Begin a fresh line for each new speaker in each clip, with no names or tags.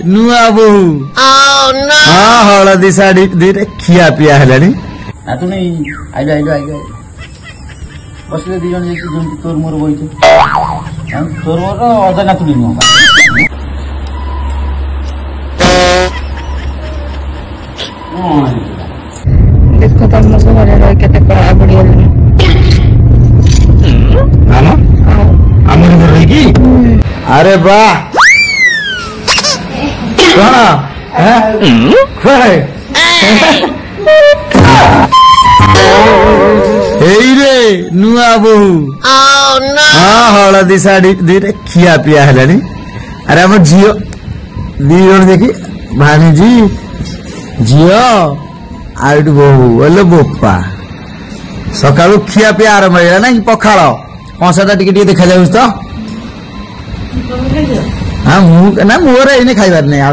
नुआ बोहू हाँ हलदी शाढ़ी धीरे खिया पिया है
तू नहीं आइल आइल आइल बसले दी जन जमी तोर मोर बही तोर मोर अजा नातुड़ी नुह
देखो तुमको घरे रही केते कड़ा बुढ़ी
अरे वाह रे नुआ बोहू हाँ हलदी शाढ़ी धीरे खिया पिया है अरे आम झील दी जन देखी भाणीजी झील आठ बोहू बोले बोपा सका खिया पिया आरंभ हो ना पखाड़ कंसाटा टी देखा जाऊँ तो हाँ ना मोर ये खाइबार नहीं आउ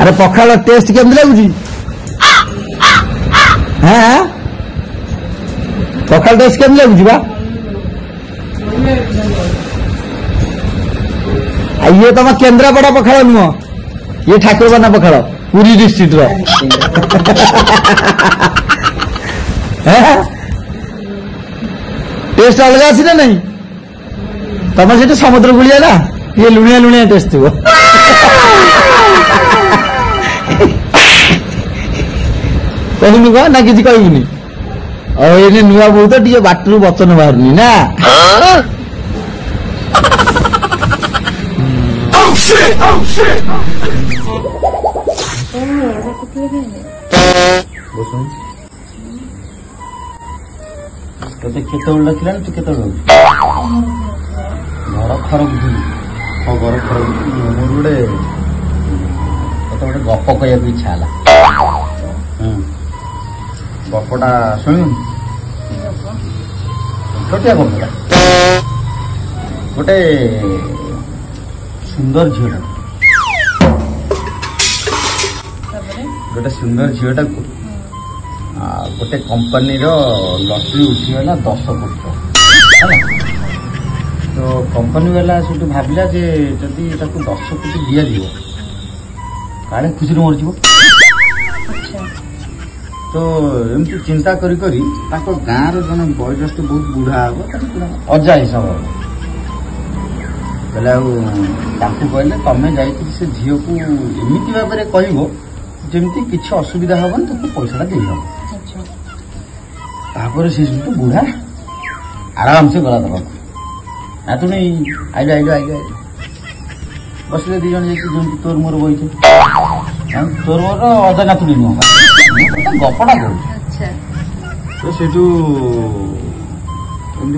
अरे पखाड़ टेस्ट केमती लगुच हाँ पखाड़ टेस्ट केमती लगुच बा ये तुम केन्द्रापड़ा पखाड़ नुह ये ठाकुरबाना पखाड़ पुरी डिस्ट्रिक्ट टेस्ट अलग अच्छी ना नहीं तुम से समुद्र गुलिया ना ये लुणिया लुणिया टेस्ट थी कहूनी कह ना किसी कहूनी और ये नुआ बोहू तो टे बाटर बचन बाहरनी ना
तोते केतबेला थिला तू केतबेला घर खरक घर खरक मोर गोटे गप कहया इच्छा है गपटा शुण छोटिया गपटा गोटे सुंदर झील गोटे सुंदर झीलटा को गोटे कंपनी लटरी उठीगला 10 कोटी तो कंपनी वाला से भाविला जे जदि 10 कोटी दि जाव काले खुशी मरज तो एमती चिंता करी करी गाँव जन बयोज्येष्ठ बहुत बुढ़ा हम अजा हिसाब कहले कहले तमें जा झील को एमती भाव में कह जमी किसी असुविधा हेनी तो पैसा दे हम तापर से बुढ़ा आराम से गला दबा ना तू नहीं आइल आइल आइल बसले दी जन जमी तोर मोर बही तोर मोर अजा नातुड़ी नुह गपटा कह तो से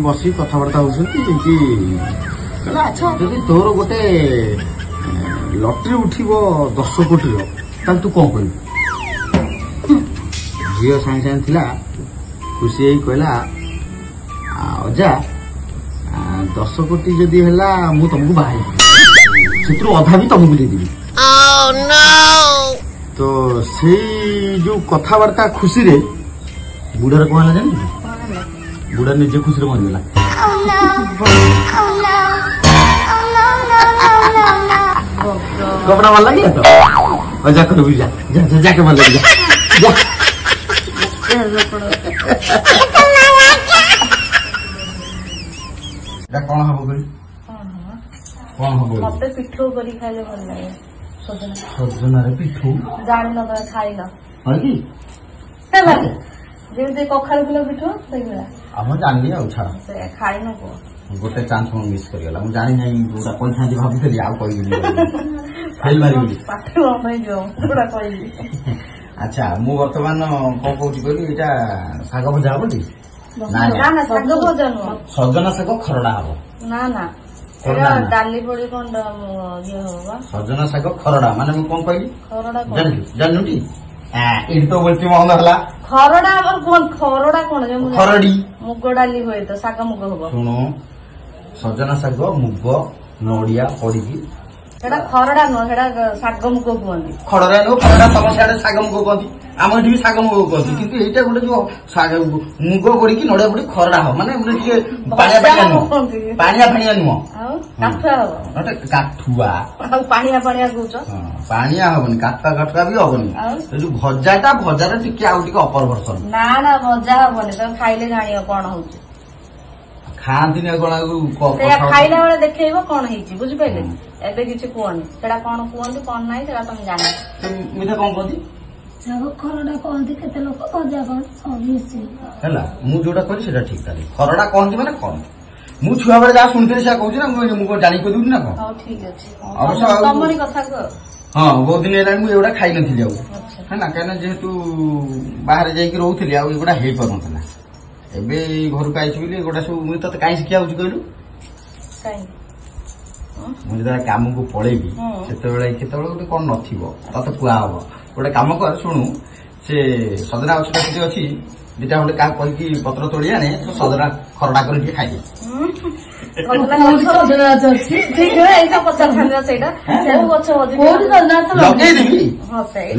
बस कथबार्ता होती अच्छा जदि तोर गोटे लटरी उठिब 10 कोटी तू कौन कह झील सागे सागे थिला खुशी कहला अजा 10 कोटी जदि है मु तुमको बाहर से अधा भी तुमको देदेवी तो से जो कथबार्ता खुशी रे बुढ़ार कौन है जान बुढ़ा निजे खुशी मरीगला कपड़ा भल लगे तो जा कर जा जा जाके भल लगे जा कौन हम कौन हम
मते पिठो करी खाइले भल लागे
सजना रे पिठो
जान न खाइ न
है कि
जेमते कखार किलो पिठो सेगला
हम जानली आ छाड़
से खाइ न को
गोटे चांस मु मिस करगला मु जानि नै जोटा कोन था जे भाबिथली आ कहि दिली फेल मारी
पाठो नै जो जोटा कहि
अच्छा मु वर्तमान कोन कहूची कहली एटा साग भजा हबो ना
ना साग भजा न
सजना साग खरडा हबो
ना ना एरा डाली पड़ी कोन ये होबा
सजना साग खरडा माने मु कोन कहली
खरडा
जाननुटी एडी तो बोलती महंगा हला
खरडा खरडा कोन जे
खरडी
मुग डाली होय तो साग मुग होबो
सुनो सजना साग मुग नडिया पड़ी
ସେଟା ଖରଡା ନୁହଁ, ସେଟା ଶାଗ ମୁଗ କୁହନ୍ତି।
ଖଡରା ନୁହଁ, ଖଡରା ତମ ସିଆଡେ ଶାଗ ମୁଗ କୁହନ୍ତି, ଆମ ଏଠି ବି ଶାଗ ମୁଗ କୁହନ୍ତି। କିନ୍ତୁ ଏଇଟା ଗୋଟେ ଯୋଉ ମୁଗ ପଡିକି ନଡିଆ ପଡିକି ଖରଡା ହବ, ମାନେ ଟିକେ ପାଣିଆ ପାଣିଆ ନୁହଁ, ପାଣିଆ ଫାଣିଆ ନୁହଁ।
ଆଉ କାଠୁଆ ହବ,
କାଠୁଆ।
ଆଉ ପାଣିଆ ପାଣିଆ କହୁଛ?
ପାଣିଆ ହବନି, କାଠୁଆ ବି ହବନି। ଏ ଯୋଉ ଭଜାଟା ଟିକେ ଆଉ ଟିକେ ଅପର ଭର୍ସନ।
ନା ନା ଭଜା ହବନି, ତମେ ଖାଇଲେ ଜାଣିବ କଣ ହଉଛି।
ଖାଆନ୍ତିନି କଣ?
ଖାଇଲା ବେଳେ ଦେଖେଇବ କଣ ହେଇଛି, ବୁଝିପାରିଲେ? ଏବେ କିଛି କୁହନି, ସେଟା କଣ କୁହନ୍ତି କଣ ନାହିଁ ସେଟା ତମେ ଜାଣ।
ମିଠା କଣ କୁହନ୍ତି?
ଖରଡା କହନ୍ତି, କେତେ ଲୋକ ଭଜା କହନ୍ତି, ସବୁ ମିଶିକି
ହେଲା। ମୁଁ ଯୋଉଟା କହିଲି ସେଟା ଠିକ। ତାହେଲେ ଖରଡା କହନ୍ତି ମାନେ କଣ? ମୁଁ ଛୁଆ ବେଳେ ଯାହା ଶୁଣିଥିଲି ସେୟା କହୁଛି ନା, ମୁଁ କଣ ଜାଣି କହିଦଉଛି ନା କଣ?
ହଉ ଠିକ ଅଛି,
ଅବଶ୍ୟ
ତମରି କଥା କୁହ।
ହଁ, ବହୁତ ଦିନ ହେଲାଣି ମୁଁ ଏଗୁଡା ଖାଇନଥିଲି ଆଉ, ହେଲା। କାହିଁକିନା ଯେହେତୁ ବାହାରେ ଯାଇକି ରହୁଥିଲି ଆଉ ଏଗୁଡା ହେଇପାରୁନଥିଲା। ଏବେ ଘରକୁ ଆଇଛି ବୋଲି ଏଗୁଡା ସବୁ ମୁଁ ତତେ କାହିଁ ଶିଖିବା ହଉଛି କହିଲୁ? ମୁଁ ଯେତେବେଳେ କାମକୁ ପଳେଇବି ସେତେବେଳେ କେତେବେଳେ ଗୋଟେ କଣ ନଥିବ ତତେ କୁହା ହବ। ଗୋଟେ କାମ କର, ଶୁଣୁ, ସେ ସଜନା ଗଛଟା ସେଠି ଅଛି, ଦିଟା ଗୋଟେ କାହା କହିକି ପତ୍ର ତୋଳି ଆଣେ, ସଜନା ଖରଡା କରି ଟିକେ ଖାଇଦେ। ଲଗେଇଦେବି,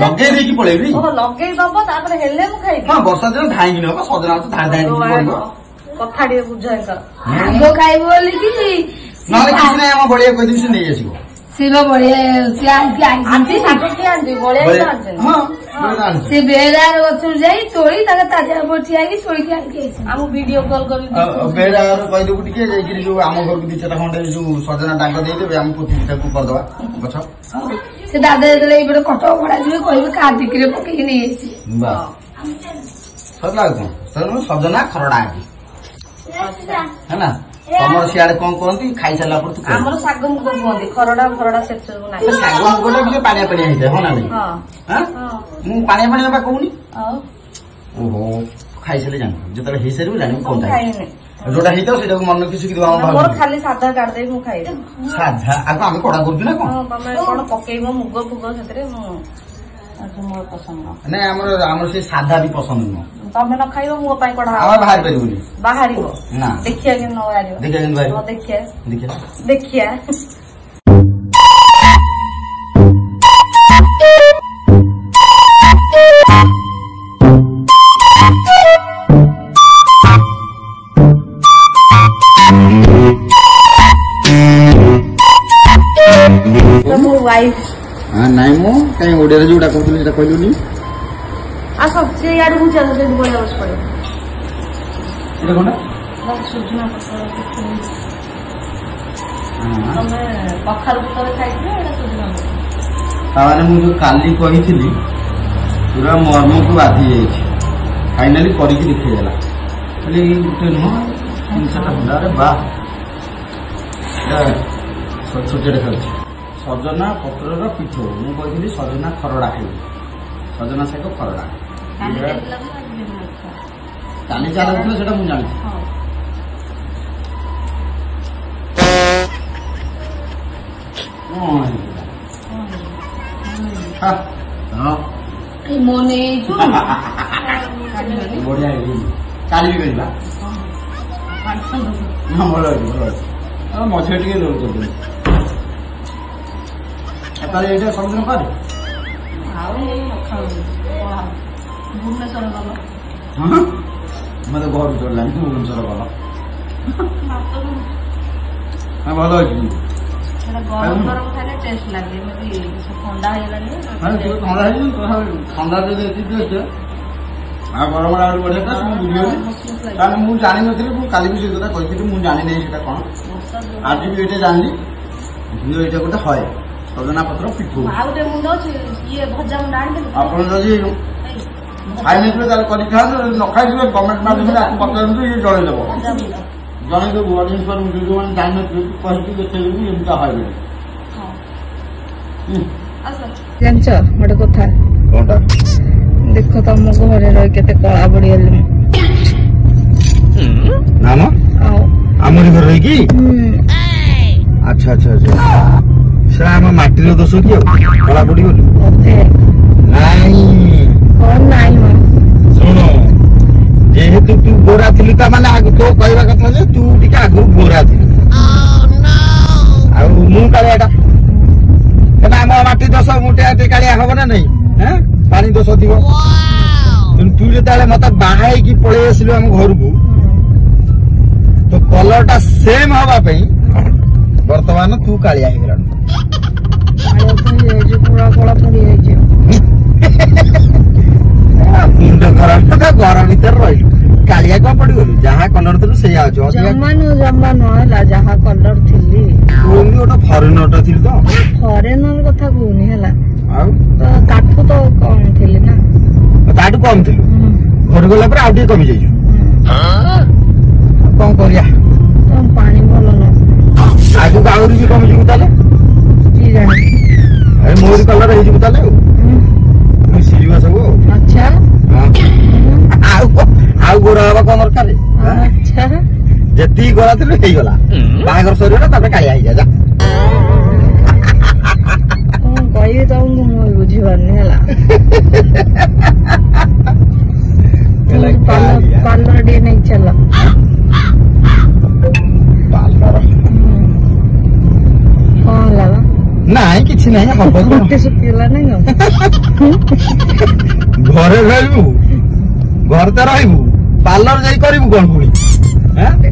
ଲଗେଇ ଦେଇକି ପଳେଇବି।
ଲଗେଇଦବ ତାପରେ ହେଲେ ମୁଁ ଖାଇବି।
ହଁ, ବର୍ଷା ଦିନ ଧାଇଁକି ନବ, ସଜନା ଗଛ ଧାଇଁ ଧାଇଁ ପଡିବ।
କଥା ଟିକେ ବୁଝ ଏଙ୍କର।
ଆଗ ଖାଇବ ବୋଲିକି
ନହେଲେ କିଛି ନାହିଁ, ଆମ ବଳିଆ କହିଦେବି ସେ ନେଇଆସିବ।
ଶିବ ବଳିଆ ସିଏ ଆଣିଛି
ଶାଗ କିଏ ଆଣିଛି? ବଳିଆ ଆଣିଛନ୍ତି।
ସେ ବେହେରାର ଗଛରୁ ଯାଇ ତୋଳି ତାଙ୍କ ତାଜା ଉପରେ ଠିଆ ହେଇକି ତୋଳିକି ଆଣିକି ଆଇଛନ୍ତି।
ଆମକୁ ଭିଡିଓ କଲ୍ କରି
ବେହେରାର କହିଦେବୁ ଟିକେ ଯାଇକିରି ଯୋଉ ଆମ ଘରକୁ ଦି ଚାରିଟା ଖଣ୍ଡେ ଯୋଉ ସଜନା ଡାଙ୍ଗ ଦେଇଦେବେ, ଆମେ ପୋତିଟାକୁ କରିଦବା ଗଛ।
ସେ ଦାଦା ଯେତେବେଳେ ଏଇପଟେ କଟକ ଭଡା ଯିବେ କହିବେ କାହା ବିକ୍ରିରେ ପକେଇକି ନେଇଆସିବେ।
ସରିଲା ଆଉ କଣ? ସଜନା ଖରଡା ଆଜି ହେଲା। ତମର ସିଆଡେ କଣ କୁହନ୍ତି? ଖାଇସାରିଲା ପରେ ତୁ
ଆମର ଶାଗ ମୁଗ କୁହନ୍ତି, ଖରଡା ଫରଡା ସେସବୁ ନାହିଁ।
ଶାଗ ମୁଗଟା ଟିକେ ପାଣିଆ ପାଣିଆ ହେଇଥାଏ, ହଁ ନା ନାଇଁ? ମୁଁ ପାଣିଆ ପାଣିଆ ବା କହୁନି। ଓହୋ, ଖାଇସାରିଲେ ଜାଣିବୁ, ଯେତେବେଳେ ହେଇସାରିବୁ ଜାଣିବୁ କଣ ଯୋଉଟା ହେଇଥାଉ ସେଇଟାକୁ ମନେ କିଛି
ମୋର ଖାଲି ସାଧା କାଢିଦେବି, ମୁଁ ଖାଇବି
ସାଧା। ଆଗ ଆମେ କଡା କରୁଛୁ ନା କଣ?
ତମେ କଣ ପକେଇବ ମୁଗ ଫୁଗ ସେଥିରେ, ମୋର ପସନ୍ଦ
ନାଇଁ। ଆମର ସେ ସାଧା ବି ପସନ୍ଦ ନୁହଁ।
ତମେ ନ ଖାଇବ ମୋ ପାଇଁ କଢା
ବାହାରି ପାରିବୁନି।
ବାହାରିବ
ନା,
ଦେଖିବା କେମିତି ନ ବାହାରିବ।
ଦେଖିବା କେମିତି ବାହାରିବ?
ଦେଖିବା।
ନାଇଁ ମୁଁ କାଇଁ ଓଡିଆରେ ଯୋଉଟା କହୁଥିଲି ସେଟା କହିଲୁନି।
ଆସ ସେ ଇଆଡେ ବୁଝ, ସେଠି ବଳିଆ ବସି ପଡେ।
ଏଇଟା କଣ?
ସୁଜନା ପତ୍ର ତମେ କଖାରୁ ପତ୍ର ଖାଇଥିଲେ, ଏଇଟା ସୁଜନା ପତ୍ର।
ତାମାନେ ମୁଁ ଯୋଉ କାଲି କହିଥିଲି ପୁରା ମର୍ମକୁ ବାଧି ଯାଇଛି। ଫାଇନାଲି କରିକି ଦେଖେଇଦେଲା। ଖାଲି ଗୋଟେ ନୁହଁ, ଜିନିଷଟା ହେଲା। ଆରେ ବା, ଛୋଟିଆ ଦେଖାଯାଉଛି। ସଜନା ପତ୍ରର ପିଠଉ। ମୁଁ କହିଥିଲି ସଜନା ଖରଡା ଖାଇବି, ସଜନା ଶାଗ ଖରଡା। କାଲି ଚାଲୁଥିଲା ସେଟା ମୁଁ ଜାଣିଛି। ବଢିଆ ହେଇଛି, କାଲି ବି କରିବା। ଭଲ ଅଛି, ଭଲ ଅଛି। ମଝିରେ ଟିକେ ଲୋକ କରିଦେବି। ତାହେଲେ ଏଇଟା ସବୁଦିନ କରେ।
ଭୁବନେଶ୍ୱର ଗଲ,
ମତେ ଘରୁ ଚଳିଲାନି, ଭୁବନେଶ୍ୱର ଗଲ। ଭଲ ଅଛି।
ଗରମ ଗରମ ଖାଇଲେ ଟେଷ୍ଟ ଲାଗେ, ଏମିତି ଥଣ୍ଡା ହେଇଗଲାଣି।
ଥଣ୍ଡା ଯଦି ଏତିକି ଅଛି ଆଉ ଗରମ ଆହୁରି ବଢିଆ ଟା ମୁଁ ବୁଝିଗଲି। କାରଣ ମୁଁ ଜାଣିନଥିଲି, ମୁଁ କାଲି ବି ସେ କଥା କହିଥିଲି, ମୁଁ ଜାଣିନାହିଁ ସେଟା କଣ। ଆଜି ବି ଏଇଟା ଜାଣିଲି, ଏଇଟା ଗୋଟେ ହଏ ସଜନା ପତ୍ର ପିଠଉ।
ଆଉ ଗୋଟେ ମୁଣ୍ଡ ଅଛି, ଇଏ ଭଜା ମୁଣ୍ଡ ଆଣିଦେବେ।
ଆପଣ ଯଦି ଖାଇନଥିବେ ତାହେଲେ କରିକି ଖାଆନ୍ତୁ, ନ ଖାଇଥିବେ କମେଣ୍ଟ ମାଧ୍ୟମରେ ଆକୁ ପଚାରନ୍ତୁ, ଇଏ ଜଣେଇଦେବ। ଜଣେଇଦେବୁ ଅଡ଼ିଏନ୍ସ ପାଖକୁ, ଯୋଉମାନେ ଜାଣିନଥିବେ କହିକି ଦେଖେଇଦେବୁ ଏମିତି ହଏ।
ଜାଣିଛ ଗୋଟେ କଥା?
କଣଟା?
ଦେଖ ତମ ଘରେ ରହି କେତେ କଳା ପଡିଗଲି।
ନାମ ଆମରି ଘରେ ରହିକି? ଆଚ୍ଛା ଆଚ୍ଛା ଆଚ୍ଛା, ସେ ଆମ ମାଟିର ଦୋଷ କି ଆଉ କଳା ପଡିଗଲୁ? ନାଇଁ ଶୁଣ, ଯେହେତୁ ତୁ ଗୋରା ଥିଲୁ ତା ମାନେ ତୋ କହିବା କଥା ଯେ ତୁ ଟିକେ ଆଗରୁ ଗୋରା ଥିଲୁ, ଆଉ ମୁଁ କାଳେ ଏଟା
ମାଟି ଦୋଷ ମୁଠେ କାଳିଆ ହବ ନା ନାଇଁ ପାଣି ଦୋଷ ଥିବ ତୁ ଯେତେବେଳେ ମତେ ବାହା ହେଇକି ପଳେଇ ଆସିଲୁ ଆମ ଘରକୁ ତ କଲର ଟା ସେମ୍ ହବା ପାଇଁ ବର୍ତ୍ତମାନ ତୁ କାଳିଆ ହେଇଗଲାଣି ମୁଣ୍ଡ ଖରାପ କଥା ଘର ଭିତରେ ରହିଲୁ କାଳିଆ କଣ ପଡିଗଲୁ ଯାହା କଲର ଥିଲୁ ସେଇଆ ଅଛୁ
ଜମା ନୁହଁ ହେଲା ଯାହା କଲର ଥିଲି
ତୁ ଏମିତି ଗୋଟେ ଫରେନର ଥିଲି ତ
ଫରେନର କଥା କହୁନି ହେଲା
ଆଉ
ତାଠୁ ତ କମ ଥିଲି ନା
ତାଠୁ କମ ଥିଲୁ ଘରକୁ ଗଲା ପରେ ଆଉ ଟିକେ କମି ଯାଇଛୁ କଣ କରିବା
ପାଣି ଭଲ ନୁହଁ
ଆଗକୁ ଆହୁରି ବି କମିଯିବୁ ତାହେଲେ
କି ଜାଣି
ମୋରି କଲର ହେଇଯିବୁ ତାହେଲେ ଆଉ ମିଶିଯିବ ସବୁ
ଆଚ୍ଛା
ଆଉ ଗୋରା ହବା କଣ ଦରକାର
ଆଚ୍ଛା
ଯେତିକି ଗୋରା ଥିଲୁ ହେଇଗଲା ବାହାଘର ସରିଗଲା ତାପରେ କାଳିଆ ହେଇଯା ଯା
କଣ କହିବି ତମକୁ ମୁଁ ବୁଝିପାରୁନି ହେଲା ପାର୍ଲର ଟିକେ ନେଇ ଚାଲ
ପାର୍ଲର
କଣ ହେଲା ବା
ନାଇଁ କିଛି ନାହିଁ ହବ
ଗୋଟେ ଶୁଖିଗଲା ନାଇଁ
ଘରେ ରହିବୁ ଘରେ ତ ରହିବୁ ପାର୍ଲର ଯାଇ କରିବୁ କଣ ପୁଣି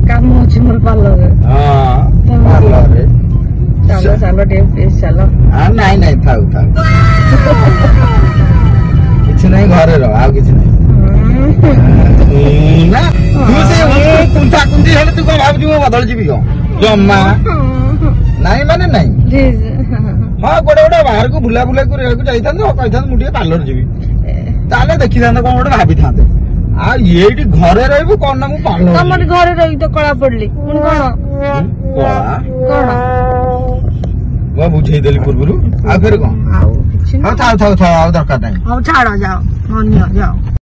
କାମ ଅଛି ମୋର ପାର୍ଲରରେ
ପାର୍ଲରରେ
ଚାଲ ଚାଲ ଟିକେ ପ୍ଲିଜ ଚାଲ
ନାଇଁ ନାଇଁ ଥାଉ ଥାଉ କିଛି ନାହିଁ ଘରେ ରହ ଆଉ କିଛି ନାହିଁ ନା ତୁ ସେ କୁନ୍ଥା କୁନ୍ଥି ହେଲେ ତୁ କଣ ଭାବୁଛୁ ମୁଁ ବଦଳି ଯିବି କଣ ଜମା ନାଇଁ ମାନେ ନାଇଁ ହଁ ଗୋଟେ ଗୋଟେ ବାହାରକୁ ବୁଲା ବୁଲା କରିବାକୁ ଯାଇଥାନ୍ତେ କହିଥାନ୍ତେ ମୁଁ ଟିକେ ପାର୍ଲର ଯିବି ତାହେଲେ ଦେଖିଥାନ୍ତେ କଣ ଗୋଟେ ଭାବିଥାନ୍ତେ ଆଉ ଏଇଠି ଘରେ ରହିବୁ କଣ ନା ମୁଁ ପାର୍ଲର
ତମର ଘରେ ରହି ତ କଳା ପଡିଲି ପୁଣି କଣ
କଳା ମୁଁ ବୁଝେଇଦେଲି ପୂର୍ବରୁ ଆଉ ଫେରେ କଣ
ଆଉ କିଛି
ଥାଉ ଥାଉ ଥାଉ ଆଉ ଦରକାର ନାହିଁ
ହଉ ଛାଡ ଯାଅ ନିଅ ଯାଅ